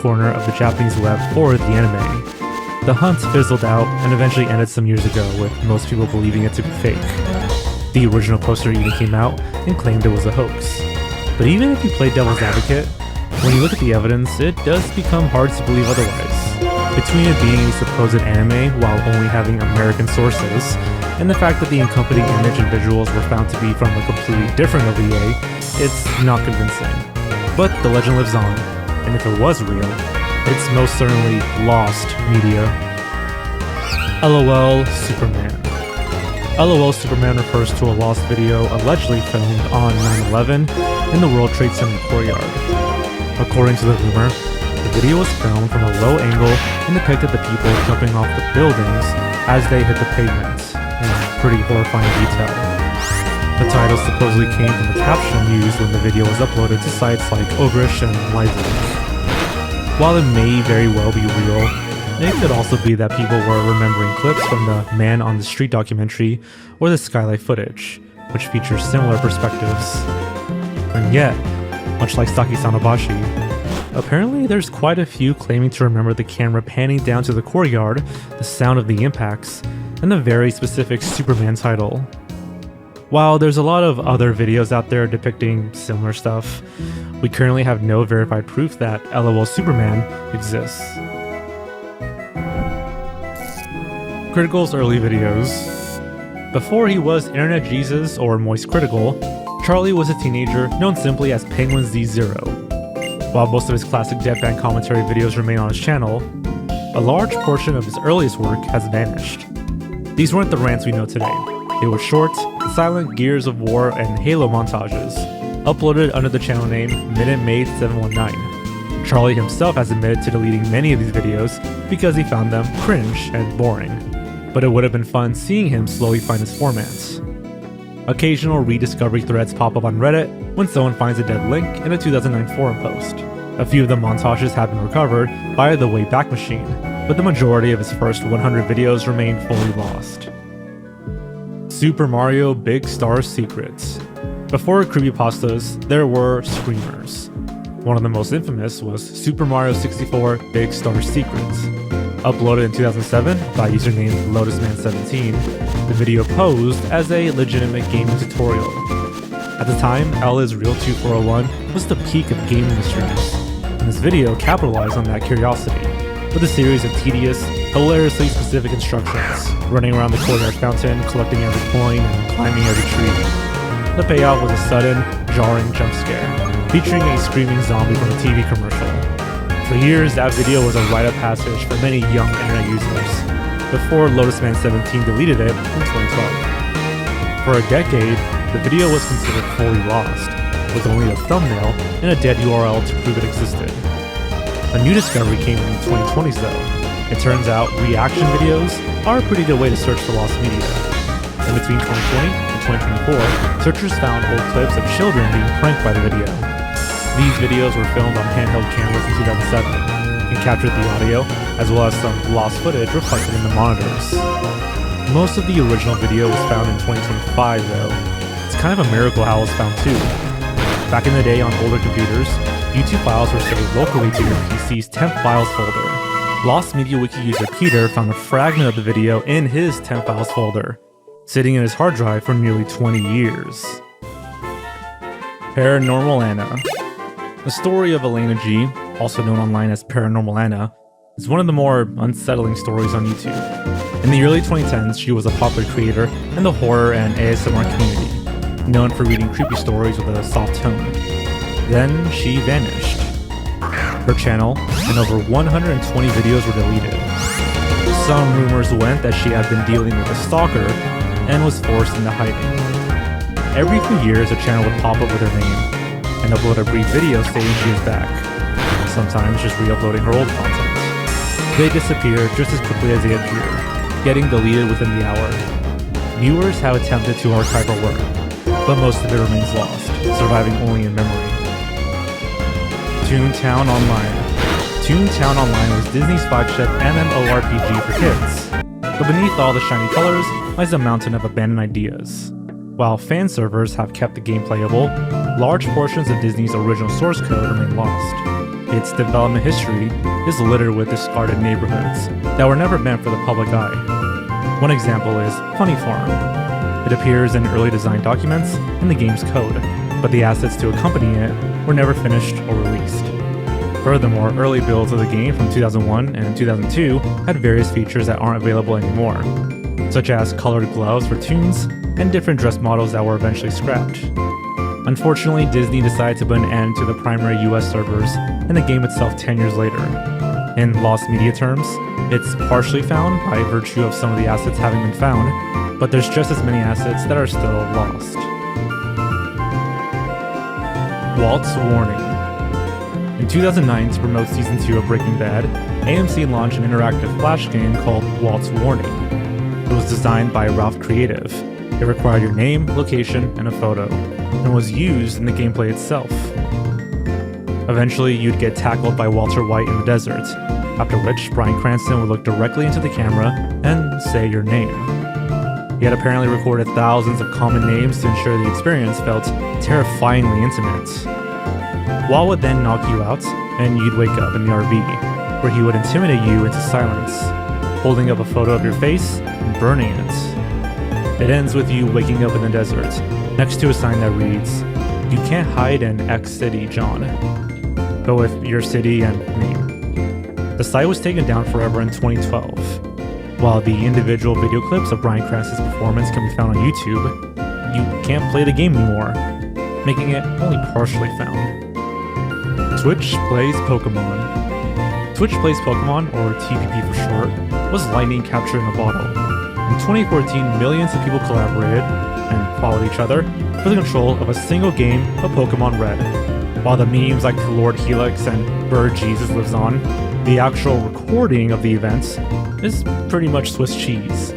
corner of the Japanese web for the anime. The hunt fizzled out and eventually ended some years ago, with most people believing it to be fake. The original poster even came out and claimed it was a hoax. But even if you play devil's advocate, when you look at the evidence, it does become hard to believe otherwise. Between it being a supposed anime while only having American sources, and the fact that the accompanying image and visuals were found to be from a completely different OVA, it's not convincing. But the legend lives on, and if it was real, it's most certainly lost media. LOL Superman. LOL Superman refers to a lost video allegedly filmed on 9/11 in the World Trade Center courtyard. According to the rumor, the video was filmed from a low angle and depicted the people jumping off the buildings as they hit the pavement, in pretty horrifying detail. The title supposedly came from the caption used when the video was uploaded to sites like Ogrish and Liveleak. While it may very well be real, it could also be that people were remembering clips from the Man on the Street documentary or the skylight footage, which features similar perspectives. And yet, much like Saki Sanabashi, apparently there's quite a few claiming to remember the camera panning down to the courtyard, the sound of the impacts, and the very specific Superman title. While there's a lot of other videos out there depicting similar stuff, we currently have no verified proof that LOL Superman exists. Critical's early videos. Before he was Internet Jesus or Moist Critical, Charlie was a teenager known simply as Penguin Z0. While most of his classic deadpan commentary videos remain on his channel, a large portion of his earliest work has vanished. These weren't the rants we know today. They were short, silent Gears of War and Halo montages, uploaded under the channel name MinuteMaid719. Charlie himself has admitted to deleting many of these videos because he found them cringe and boring, but it would have been fun seeing him slowly find his formats. Occasional rediscovery threads pop up on Reddit when someone finds a dead link in a 2009 forum post. A few of the montages have been recovered by the Wayback Machine, but the majority of his first 100 videos remain fully lost. Super Mario Big Star Secrets. Before creepypastas, there were screamers. One of the most infamous was Super Mario 64 Big Star Secrets. Uploaded in 2007 by username LotusMan17, the video posed as a legitimate gaming tutorial. At the time, L is Real 2401 was the peak of gaming mysteries, and this video capitalized on that curiosity, with a series of tedious, hilariously specific instructions, running around the courtyard fountain, collecting every coin, and climbing every tree. The payoff was a sudden, jarring jump scare, featuring a screaming zombie from a TV commercial. For years, that video was a rite of passage for many young internet users, before LotusMan17 deleted it in 2012. For a decade, the video was considered fully lost, with only a thumbnail and a dead URL to prove it existed. A new discovery came in the 2020s though. It turns out reaction videos are a pretty good way to search for lost media. In between 2020 and 2024, searchers found old clips of children being pranked by the video. These videos were filmed on handheld cameras in 2007 and captured the audio, as well as some lost footage reflected in the monitors. Most of the original video was found in 2025 though. It's kind of a miracle how it was found too. Back in the day on older computers, YouTube files were saved locally to your PC's temp files folder. Lost Media Wiki user Peter found a fragment of the video in his temp files folder, sitting in his hard drive for nearly 20 years. Paranormal Anna. The story of Elena G, also known online as Paranormal Anna, is one of the more unsettling stories on YouTube. In the early 2010s, she was a popular creator in the horror and ASMR community, known for reading creepy stories with a soft tone. Then she vanished. Her channel and over 120 videos were deleted. Some rumors went that she had been dealing with a stalker and was forced into hiding. Every few years, a channel would pop up with her name and upload a brief video stating she is back, sometimes just re-uploading her old content. They disappear just as quickly as they appear, getting deleted within the hour. Viewers have attempted to archive her work, but most of it remains lost, surviving only in memory. Toontown Online. Toontown Online was Disney's flagship MMORPG for kids, but beneath all the shiny colors lies a mountain of abandoned ideas. While fan servers have kept the game playable, large portions of Disney's original source code remain lost. its development history is littered with discarded neighborhoods that were never meant for the public eye. One example is Funny Farm. It appears in early design documents in the game's code, but the assets to accompany it were never finished or released. Furthermore, early builds of the game from 2001 and 2002 had various features that aren't available anymore, such as colored gloves for Toons and different dress models that were eventually scrapped. Unfortunately, Disney decided to put an end to the primary US servers and the game itself 10 years later. In lost media terms, it's partially found by virtue of some of the assets having been found, but there's just as many assets that are still lost. Walt's Warning. In 2009, to promote Season 2 of Breaking Bad, AMC launched an interactive flash game called Walt's Warning. It was designed by Ralph Creative. It required your name, location, and a photo, and was used in the gameplay itself. Eventually, you'd get tackled by Walter White in the desert, after which Bryan Cranston would look directly into the camera and say your name. He had apparently recorded thousands of common names to ensure the experience felt terrifyingly intimate. Walt would then knock you out, and you'd wake up in the RV, where he would intimidate you into silence, holding up a photo of your face and burning it. It ends with you waking up in the desert, next to a sign that reads, "You can't hide in X city, John," but with your city and name. The site was taken down forever in 2012. While the individual video clips of Bryan Cranston's performance can be found on YouTube, you can't play the game anymore, making it only partially found. Twitch Plays Pokemon. Twitch Plays Pokemon, or TPP for short, was lightning captured in a bottle. In 2014, millions of people collaborated and followed each other for the control of a single game of Pokemon Red. While the memes like Lord Helix and Bird Jesus lives on, the actual recording of the events is pretty much Swiss cheese.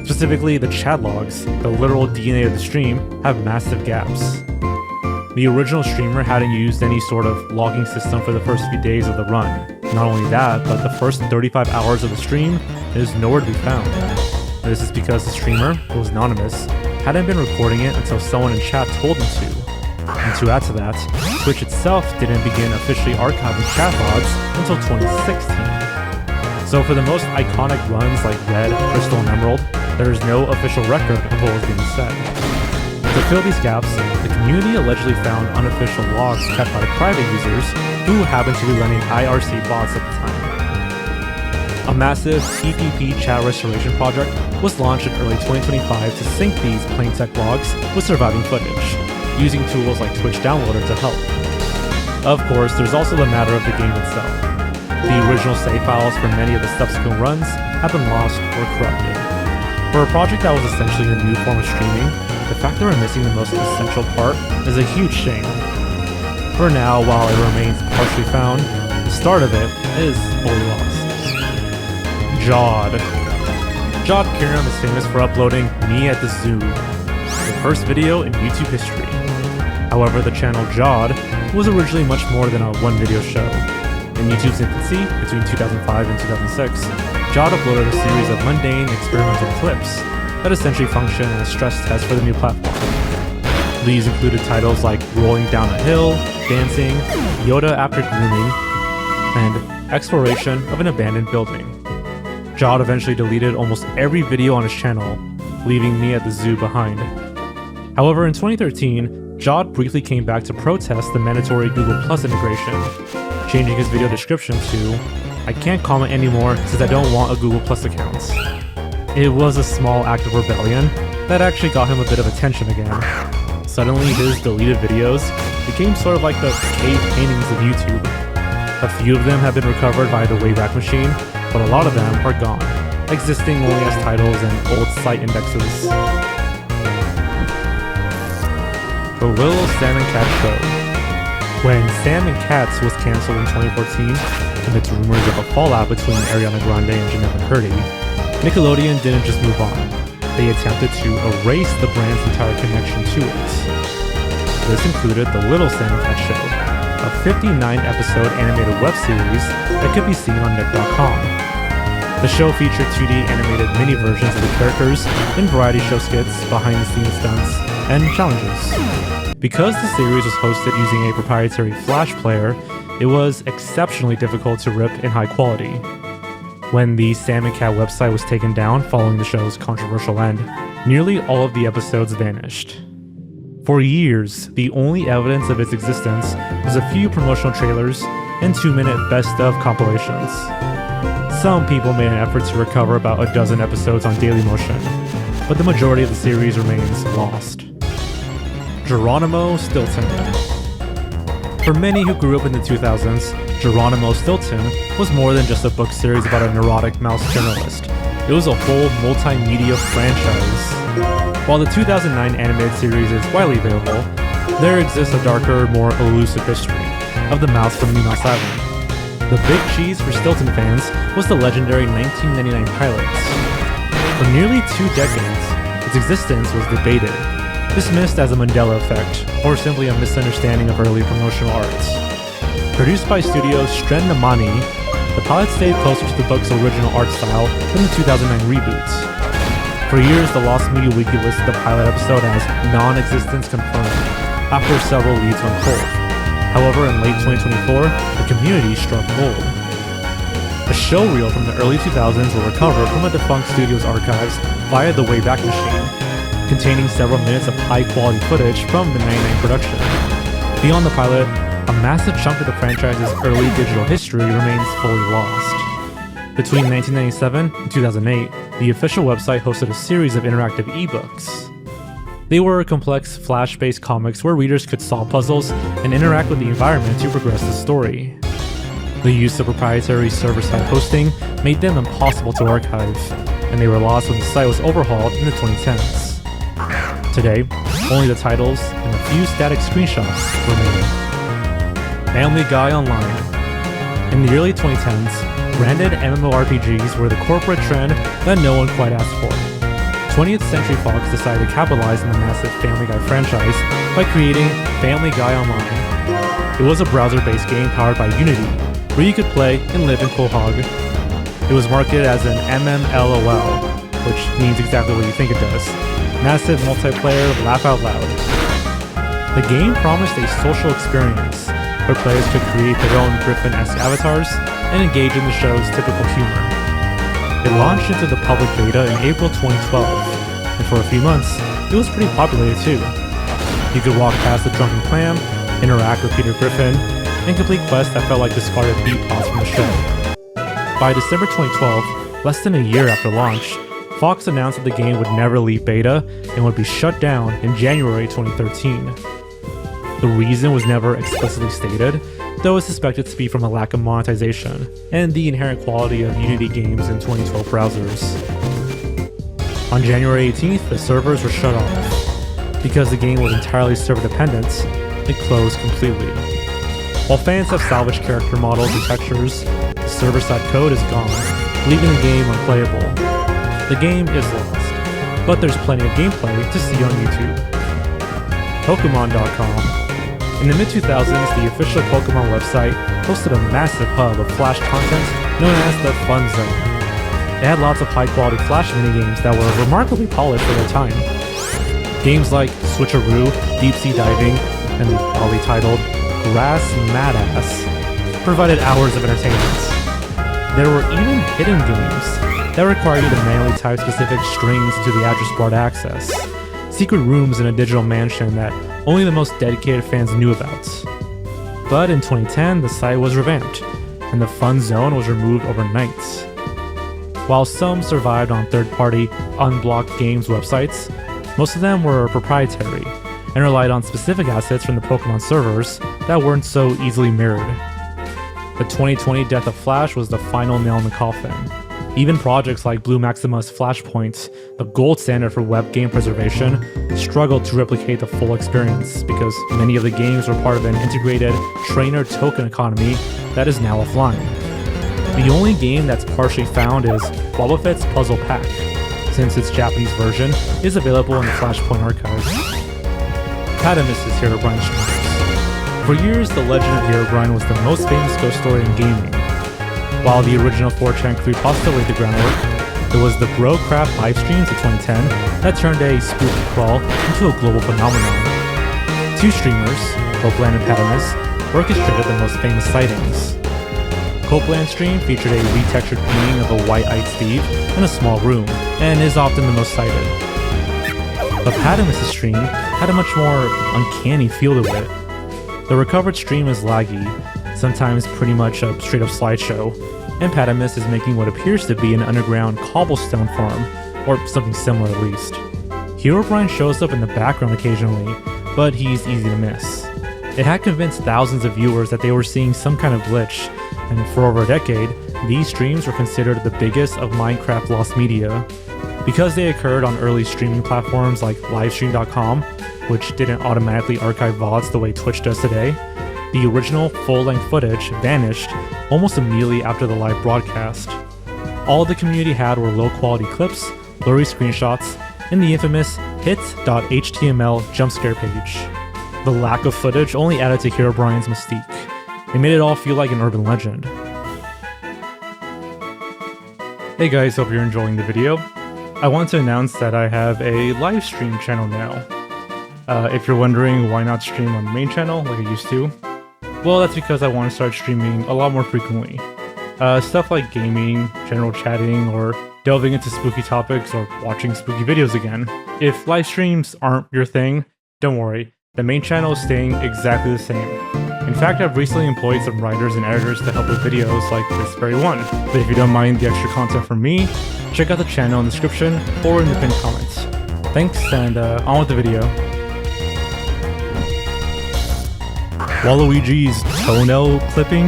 Specifically, the chat logs, the literal DNA of the stream, have massive gaps. The original streamer hadn't used any sort of logging system for the first few days of the run. Not only that, but the first 35 hours of the stream is nowhere to be found. This is because the streamer, who was anonymous, hadn't been recording it until someone in chat told him to. And to add to that, Twitch itself didn't begin officially archiving chat logs until 2016. So for the most iconic runs like Red, Crystal, and Emerald, there is no official record of what was being said. To fill these gaps, the community allegedly found unofficial logs kept by private users who happened to be running IRC bots at the time. A massive TPP chat restoration project was launched in early 2025 to sync these plain text logs with surviving footage, using tools like Twitch Downloader to help. Of course, there's also the matter of the game itself. The original save files for many of the subsequent runs have been lost or corrupted. For a project that was essentially a new form of streaming, the fact that we're missing the most essential part is a huge shame. For now, while it remains partially found, the start of it is fully lost. Jawed. Jawed Kiram is famous for uploading Me at the Zoo, the first video in YouTube history. However, the channel Jawed was originally much more than a one-video show. In YouTube's infancy, between 2005 and 2006, Jawed uploaded a series of mundane experimental clips that essentially function as stress tests for the new platform. These included titles like Rolling Down a Hill, Dancing, Yoda After Grooming, and Exploration of an Abandoned Building. Jawed eventually deleted almost every video on his channel, leaving Me at the Zoo behind. However, in 2013, Jawed briefly came back to protest the mandatory Google Plus integration, changing his video description to, "I can't comment anymore since I don't want a Google Plus account." It was a small act of rebellion that actually got him a bit of attention again. Suddenly, his deleted videos became sort of like the cave paintings of YouTube. A few of them have been recovered by the Wayback Machine, but a lot of them are gone, existing only as titles and old site indexes. The Little Sam and Cat Show. When Sam and Cats was cancelled in 2014, amidst rumors of a fallout between Ariana Grande and Janelle McCurdy, Nickelodeon didn't just move on. They attempted to erase the brand's entire connection to it. This included The Little Sam and Cat Show, a 59-episode animated web series that could be seen on Nick.com. The show featured 2D animated mini versions of the characters in variety show skits, behind-the-scenes stunts, and challenges. Because the series was hosted using a proprietary Flash player, it was exceptionally difficult to rip in high quality. When the Sam and Cat website was taken down following the show's controversial end, nearly all of the episodes vanished. For years, the only evidence of its existence was a few promotional trailers and 2-minute best-of compilations. Some people made an effort to recover about a dozen episodes on Dailymotion, but the majority of the series remains lost. Geronimo Stilton. For many who grew up in the 2000s, Geronimo Stilton was more than just a book series about a neurotic mouse journalist. It was a whole multimedia franchise. While the 2009 animated series is widely available, there exists a darker, more elusive history of the mouse from New Mouse Island. The big cheese for Stilton fans was the legendary 1999 pilot. For nearly 2 decades, its existence was debated, dismissed as a Mandela effect, or simply a misunderstanding of early promotional art. Produced by Studio Strendamani, the pilot stayed closer to the book's original art style than the 2009 reboot. For years, the Lost Media Wiki listed the pilot episode as non-existence confirmed, after several leads went cold. However, in late 2024, the community struck gold. A show reel from the early 2000s were recovered from a defunct studio's archives via the Wayback Machine, containing several minutes of high-quality footage from the 99 production. Beyond the pilot, a massive chunk of the franchise's early digital history remains fully lost. Between 1997 and 2008, the official website hosted a series of interactive ebooks. They were complex Flash-based comics where readers could solve puzzles and interact with the environment to progress the story. The use of proprietary server-side hosting made them impossible to archive, and they were lost when the site was overhauled in the 2010s. Today, only the titles and a few static screenshots remain. Family Guy Online. In the early 2010s, branded MMORPGs were the corporate trend that no one quite asked for. 20th Century Fox decided to capitalize on the massive Family Guy franchise by creating Family Guy Online. It was a browser-based game powered by Unity, where you could play and live in Quahog. It was marketed as an MMLOL, which means exactly what you think it does. Massive multiplayer, laugh out loud. The game promised a social experience, where players could create their own Griffin-esque avatars and engage in the show's typical humor. It launched into the public beta in April 2012, and for a few months, it was pretty populated too. You could walk past the drunken clam, interact with Peter Griffin, and complete quests that felt like discarded beat pods from the show. By December 2012, less than a year after launch, Fox announced that the game would never leave beta and would be shut down in January 2013. The reason was never explicitly stated, though it's suspected to be from a lack of monetization and the inherent quality of Unity games in 2012 browsers. On January 18th, the servers were shut off. Because the game was entirely server-dependent, it closed completely. While fans have salvaged character models and textures, the server-side code is gone, leaving the game unplayable. The game is lost, but there's plenty of gameplay to see on YouTube. Pokemon.com. In the mid-2000s, the official Pokemon website hosted a massive hub of Flash content known as the Fun Zone. It had lots of high-quality Flash minigames that were remarkably polished for their time. Games like Switcheroo, Deep Sea Diving, and the oddly titled Grass Madass provided hours of entertainment. There were even hidden games that required you to manually type specific strings into the address bar to access. Secret rooms in a digital mansion that only the most dedicated fans knew about. But in 2010, the site was revamped, and the Fun Zone was removed overnight. While some survived on third-party, unblocked games websites, most of them were proprietary, and relied on specific assets from the Pokemon servers that weren't so easily mirrored. The 2020 death of Flash was the final nail in the coffin. Even projects like Blue Maxima's Flashpoint, the gold standard for web game preservation, struggled to replicate the full experience because many of the games were part of an integrated trainer token economy that is now offline. The only game that's partially found is Boba Fett's Puzzle Pack, since its Japanese version is available in the Flashpoint archives. Patamus' Herobrine streams. For years, the legend of Herobrine was the most famous ghost story in gaming. While the original 4chan creepypasta laid the groundwork, it was the Brocraft livestreams of 2010 that turned a spooky crawl into a global phenomenon. Two streamers, Copeland and Patamus, orchestrated the most famous sightings. Copeland's stream featured a retextured painting of a white-eyed Steve in a small room, and is often the most cited. But Patamus' stream had a much more uncanny feel to it. The recovered stream is laggy, sometimes pretty much a straight-up slideshow, and Patamus is making what appears to be an underground cobblestone farm, or something similar at least. Herobrine shows up in the background occasionally, but he's easy to miss. It had convinced thousands of viewers that they were seeing some kind of glitch, and for over a decade, these streams were considered the biggest of Minecraft lost media. Because they occurred on early streaming platforms like livestream.com, which didn't automatically archive VODs the way Twitch does today, the original full-length footage vanished almost immediately after the live broadcast. All the community had were low-quality clips, blurry screenshots, and the infamous hits.html jump scare page. The lack of footage only added to Herobrine's mystique. It made it all feel like an urban legend. Hey guys, hope you're enjoying the video. I want to announce that I have a live stream channel now. If you're wondering why not stream on the main channel like I used to, well, that's because I want to start streaming a lot more frequently. Stuff like gaming, general chatting, or delving into spooky topics or watching spooky videos again. If live streams aren't your thing, don't worry, the main channel is staying exactly the same. In fact, I've recently employed some writers and editors to help with videos like this very one. But if you don't mind the extra content from me, check out the channel in the description or in the pinned comments. Thanks, and on with the video. Waluigi's toenail clipping?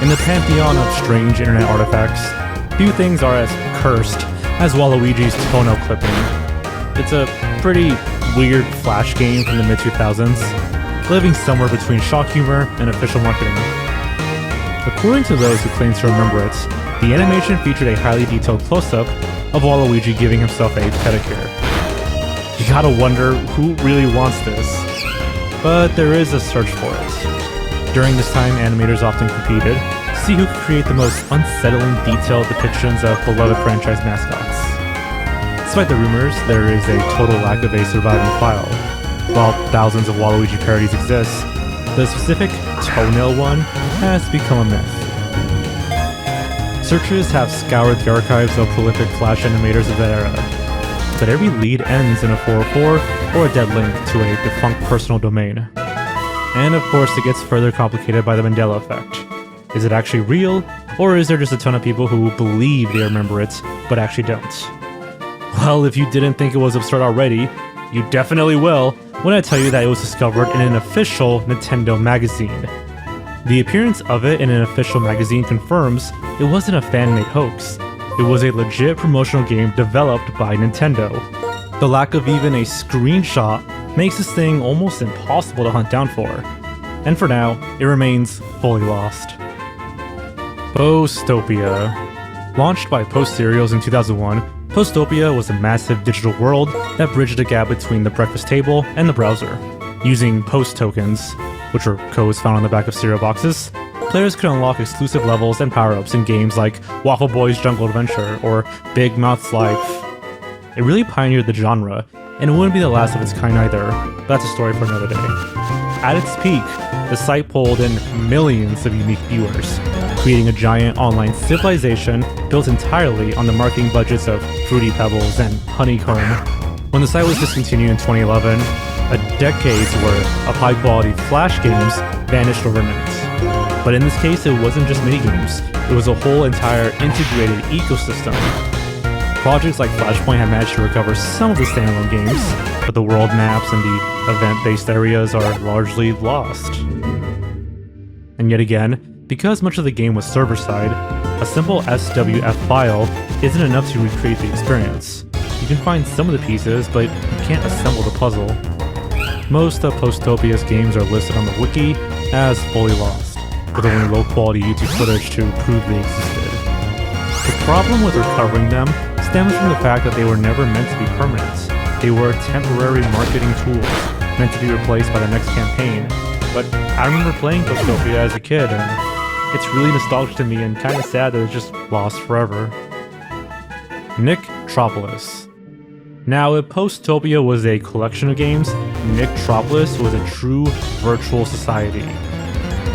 In the pantheon of strange internet artifacts, few things are as cursed as Waluigi's toenail clipping. It's a pretty weird flash game from the mid-2000s, living somewhere between shock humor and official marketing. According to those who claim to remember it, the animation featured a highly detailed close-up of Waluigi giving himself a pedicure. You gotta wonder who really wants this, but there is a search for it. During this time, animators often competed to see who could create the most unsettling detailed depictions of beloved franchise mascots. Despite the rumors, there is a total lack of a surviving file. While thousands of Waluigi parodies exist, the specific toenail one has become a myth. Searchers have scoured the archives of prolific Flash animators of that era, but every lead ends in a 404 or a dead link to a defunct personal domain. And of course, it gets further complicated by the Mandela effect. Is it actually real, or is there just a ton of people who believe they remember it, but actually don't? Well, if you didn't think it was absurd already, you definitely will when I tell you that it was discovered in an official Nintendo magazine. The appearance of it in an official magazine confirms it wasn't a fan-made hoax. It was a legit promotional game developed by Nintendo. The lack of even a screenshot makes this thing almost impossible to hunt down for. And for now, it remains fully lost. Postopia. Launched by Post Cereals in 2001, Postopia was a massive digital world that bridged the gap between the breakfast table and the browser. Using Post tokens, which are codes found on the back of cereal boxes, players could unlock exclusive levels and power-ups in games like Waffle Boy's Jungle Adventure or Big Mouth's Life. It really pioneered the genre, and it wouldn't be the last of its kind either, but that's a story for another day. At its peak, the site pulled in millions of unique viewers, creating a giant online civilization built entirely on the marketing budgets of Fruity Pebbles and Honeycomb. When the site was discontinued in 2011, a decade's worth of high-quality Flash games vanished overnight. But in this case, it wasn't just minigames, it was a whole entire integrated ecosystem. Projects like Flashpoint have managed to recover some of the standalone games, but the world maps and the event-based areas are largely lost. And yet again, because much of the game was server-side, a simple SWF file isn't enough to recreate the experience. You can find some of the pieces, but you can't assemble the puzzle. Most of Postopia's games are listed on the wiki as fully lost, with only low-quality YouTube footage to prove they existed. The problem with recovering them stems from the fact that they were never meant to be permanent. They were temporary marketing tools, meant to be replaced by the next campaign. But I remember playing Postopia as a kid, and it's really nostalgic to me and kinda sad that it's just lost forever. Nick Tropolis. Now, if Postopia was a collection of games, Nicktropolis was a true virtual society.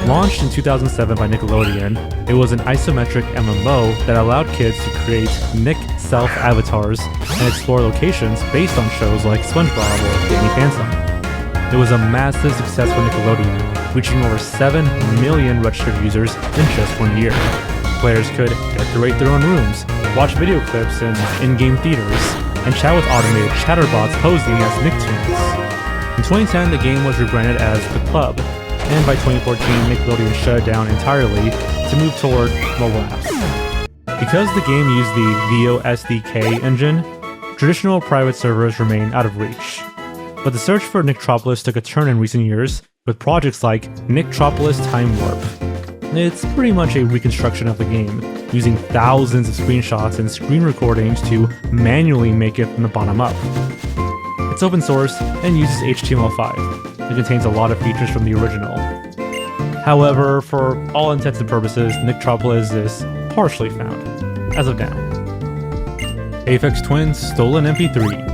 Launched in 2007 by Nickelodeon, it was an isometric MMO that allowed kids to create Nick self-avatars and explore locations based on shows like SpongeBob or Danny Phantom. It was a massive success for Nickelodeon, reaching over 7 million registered users in just 1 year. Players could decorate their own rooms, watch video clips in in-game theaters, and chat with automated chatterbots posing as Nicktoons. In 2010, the game was rebranded as The Club, and by 2014, Nickelodeon shut it down entirely to move toward mobile apps. Because the game used the VO SDK engine, traditional private servers remain out of reach. But the search for Nicktropolis took a turn in recent years with projects like Nicktropolis Time Warp. It's pretty much a reconstruction of the game, using thousands of screenshots and screen recordings to manually make it from the bottom up. It's open source and uses HTML5. It contains a lot of features from the original. However, for all intents and purposes, Nicktropolis is partially found, as of now. Aphex Twin's Stolen MP3.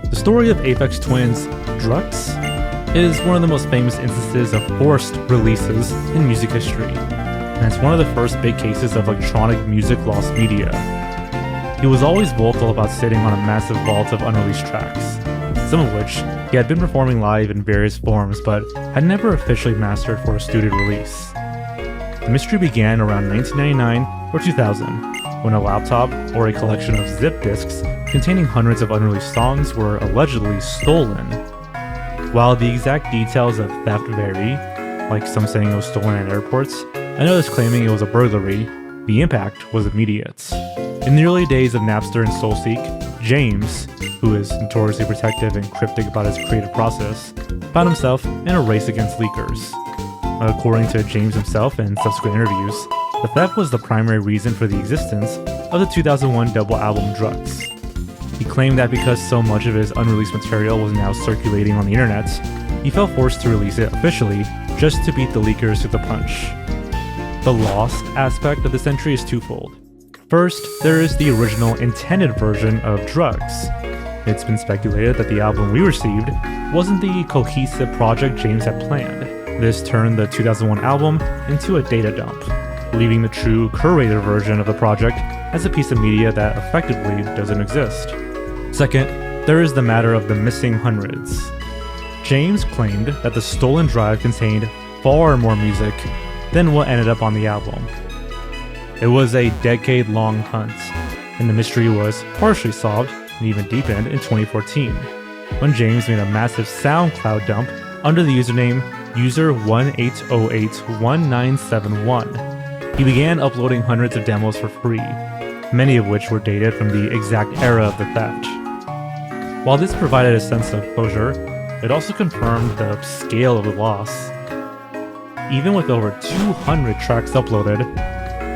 The story of Aphex Twin's Drux is one of the most famous instances of forced releases in music history, and it's one of the first big cases of electronic music lost media. He was always vocal about sitting on a massive vault of unreleased tracks, some of which he had been performing live in various forms but had never officially mastered for a studio release. The mystery began around 1999 or 2000, when a laptop or a collection of zip disks containing hundreds of unreleased songs were allegedly stolen. While the exact details of theft vary, like some saying it was stolen at airports, and others claiming it was a burglary, the impact was immediate. In the early days of Napster and SoulSeek, James, who is notoriously protective and cryptic about his creative process, found himself in a race against leakers. According to James himself in subsequent interviews, the theft was the primary reason for the existence of the 2001 double album Drux. He claimed that because so much of his unreleased material was now circulating on the internet, he felt forced to release it officially just to beat the leakers to the punch. The lost aspect of this entry is twofold. First, there is the original intended version of Drux. It's been speculated that the album we received wasn't the cohesive project James had planned. This turned the 2001 album into a data dump, leaving the true curated version of the project as a piece of media that effectively doesn't exist. Second, there is the matter of the missing hundreds. James claimed that the stolen drive contained far more music than what ended up on the album. It was a decade-long hunt, and the mystery was partially solved and even deepened in 2014, when James made a massive SoundCloud dump under the username user18081971. He began uploading hundreds of demos for free, many of which were dated from the exact era of the theft. While this provided a sense of closure, it also confirmed the scale of the loss. Even with over 200 tracks uploaded,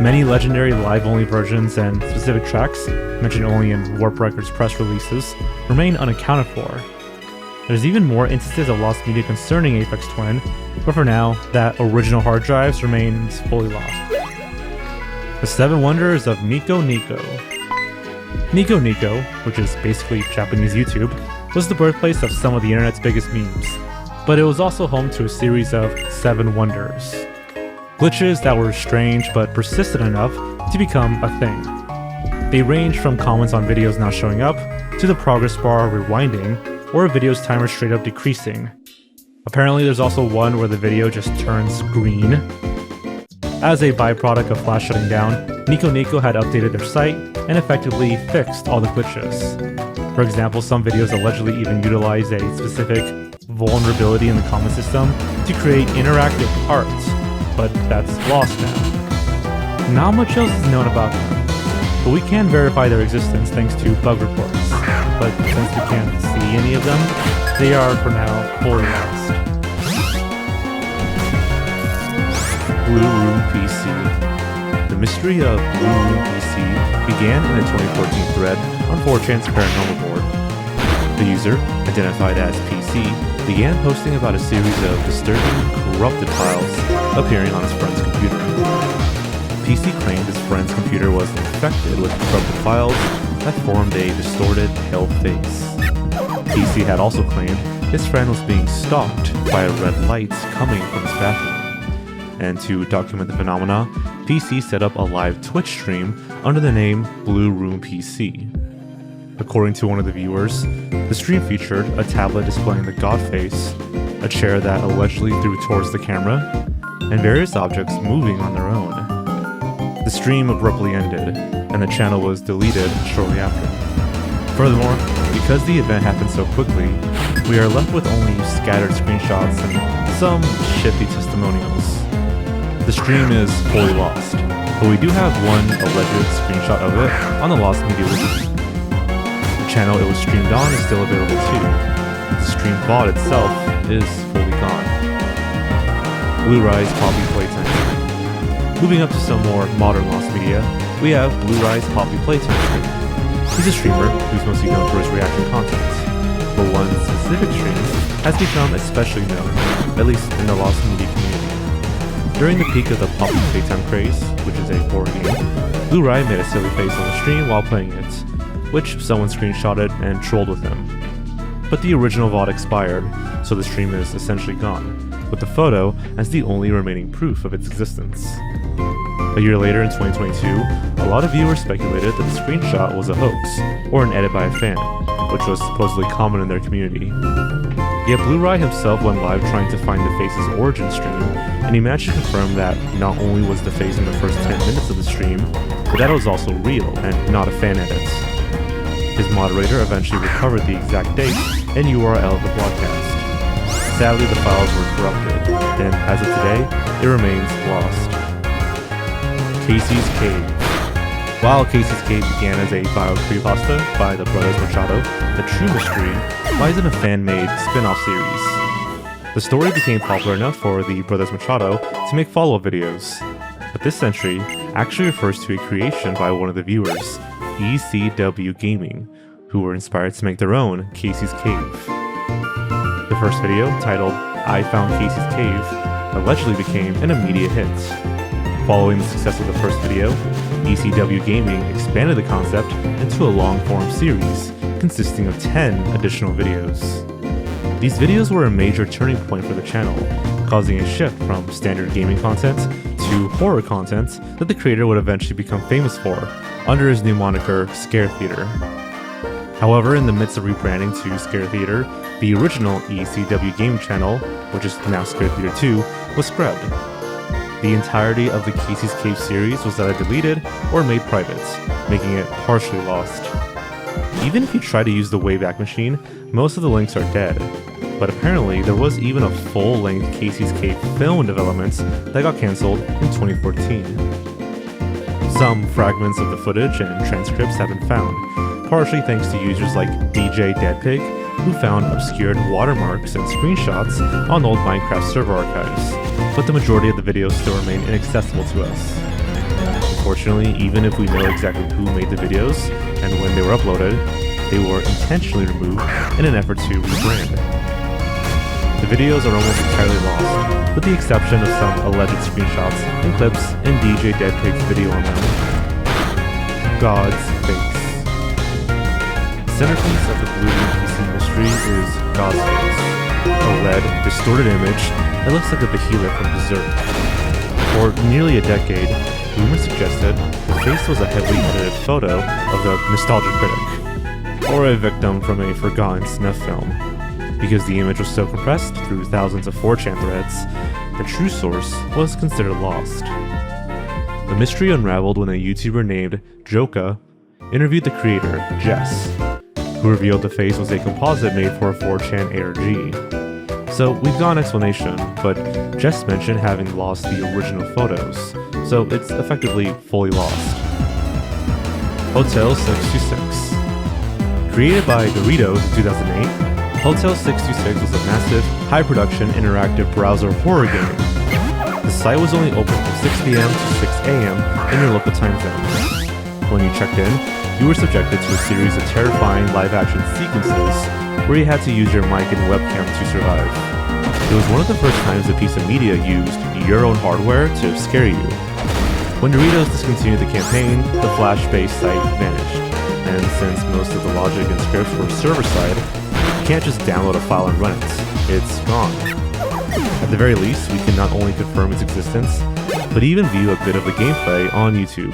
many legendary live-only versions and specific tracks, mentioned only in Warp Records press releases, remain unaccounted for. There's even more instances of lost media concerning Aphex Twin, but for now, that original hard drives remains fully lost. The 7 Wonders of Nico Nico. Nico Nico, which is basically Japanese YouTube, was the birthplace of some of the internet's biggest memes, but it was also home to a series of 7 wonders. Glitches that were strange but persistent enough to become a thing. They range from comments on videos not showing up, to the progress bar rewinding, or a video's timer straight up decreasing. Apparently there's also one where the video just turns green. As a byproduct of Flash shutting down, Nico Nico had updated their site and effectively fixed all the glitches. For example, some videos allegedly even utilize a specific vulnerability in the comment system to create interactive art, but that's lost now. Not much else is known about them, but we can verify their existence thanks to bug reports. But since we can't see any of them, they are for now fully lost. Blue Room PC. The mystery of Blue Room PC began in a 2014 thread on 4chan's Paranormal board. The user, identified as PC, began posting about a series of disturbing, corrupted files appearing on his friend's computer. PC claimed his friend's computer was infected with corrupted files that formed a distorted, pale face. PC had also claimed his friend was being stalked by red lights coming from his bathroom. And to document the phenomena, PC set up a live Twitch stream under the name Blue Room PC. According to one of the viewers, the stream featured a tablet displaying the god face, a chair that allegedly threw towards the camera, and various objects moving on their own. The stream abruptly ended, and the channel was deleted shortly after. Furthermore, because the event happened so quickly, we are left with only scattered screenshots and some shifty testimonials. The stream is fully lost, but we do have one alleged screenshot of it on the Lost Media Wiki. The channel it was streamed on is still available too. The stream bot itself is fully gone. Blue Rise Poppy Playtime. Moving up to some more modern Lost Media, we have Blue Rise Poppy Playtime stream. He's a streamer who's mostly known for his reaction content, but one specific stream has become especially known, at least in the Lost Media community. During the peak of the Poppy Playtime craze, which is a horror game, Blue Rai made a silly face on the stream while playing it, which someone screenshotted and trolled with him. But the original VOD expired, so the stream is essentially gone, with the photo as the only remaining proof of its existence. A year later in 2022, a lot of viewers speculated that the screenshot was a hoax, or an edit by a fan, which was supposedly common in their community. Yet Blue Rai himself went live trying to find the face's origin stream, and he managed to confirm that not only was the face in the first 10 minutes of the stream, but that it was also real and not a fan edit. His moderator eventually recovered the exact date and URL of the broadcast. Sadly, the files were corrupted, and as of today, it remains lost. Casey's Cave. While Casey's Cave began as a bio-creepypasta by the Brothers Machado, the true mystery lies in a fan-made spin-off series. The story became popular enough for the Brothers Machado to make follow-up videos, but this entry actually refers to a creation by one of the viewers, ECW Gaming, who were inspired to make their own Casey's Cave. The first video, titled I Found Casey's Cave, allegedly became an immediate hit. Following the success of the first video, ECW Gaming expanded the concept into a long-form series consisting of 10 additional videos. These videos were a major turning point for the channel, causing a shift from standard gaming content to horror content that the creator would eventually become famous for under his new moniker, Scare Theater. However, in the midst of rebranding to Scare Theater, the original ECW Gaming channel, which is now Scare Theater 2, was scrubbed. The entirety of the Casey's Cave series was either deleted or made private, making it partially lost. Even if you try to use the Wayback Machine, most of the links are dead, but apparently there was even a full-length Casey's Cave film development that got cancelled in 2014. Some fragments of the footage and transcripts have been found, partially thanks to users like DJ Deadpig, who found obscured watermarks and screenshots on old Minecraft server archives, but the majority of the videos still remain inaccessible to us. Unfortunately, even if we know exactly who made the videos and when they were uploaded, they were intentionally removed in an effort to rebrand. The videos are almost entirely lost, with the exception of some alleged screenshots and clips in DJ Deadpig's video on them. God's Face. The centerpiece of the Blue Room PC mystery is God's Face, a red, distorted image that looks like a behemoth from Berserk. For nearly a decade, rumors suggested the face was a heavily edited photo of the nostalgia critic, or a victim from a forgotten snuff film. Because the image was so compressed through thousands of 4chan threads, the true source was considered lost. The mystery unraveled when a YouTuber named Joka interviewed the creator, Jess, who revealed the face was a composite made for a 4chan ARG. So we've got an explanation, but Jess mentioned having lost the original photos, so it's effectively fully lost. Hotel 626. Created by Doritos in 2008, Hotel 626 was a massive, high-production, interactive browser horror game. The site was only open from 6 p.m. to 6 a.m. in your local time zone. When you checked in, you were subjected to a series of terrifying live-action sequences where you had to use your mic and webcam to survive. It was one of the first times a piece of media used your own hardware to scare you. When Doritos discontinued the campaign, the Flash-based site vanished, and since most of the logic and scripts were server-side, can't just download a file and run it. It's gone. At the very least, we can not only confirm its existence, but even view a bit of the gameplay on YouTube.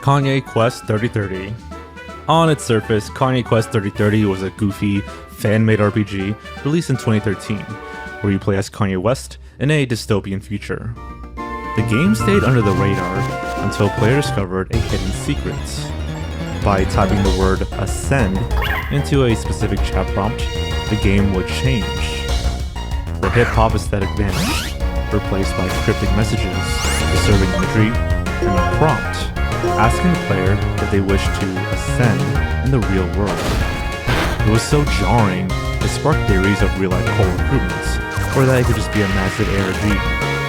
Kanye Quest 3030. On its surface, Kanye Quest 3030 was a goofy, fan-made RPG released in 2013, where you play as Kanye West in a dystopian future. The game stayed under the radar until players discovered a hidden secret. By typing the word ascend into a specific chat prompt, the game would change. The hip-hop aesthetic vanished, replaced by cryptic messages, disturbing imagery, and a prompt asking the player if they wish to ascend in the real world. It was so jarring, it sparked theories of real-life coal recruitments, or that it could just be a massive ARG.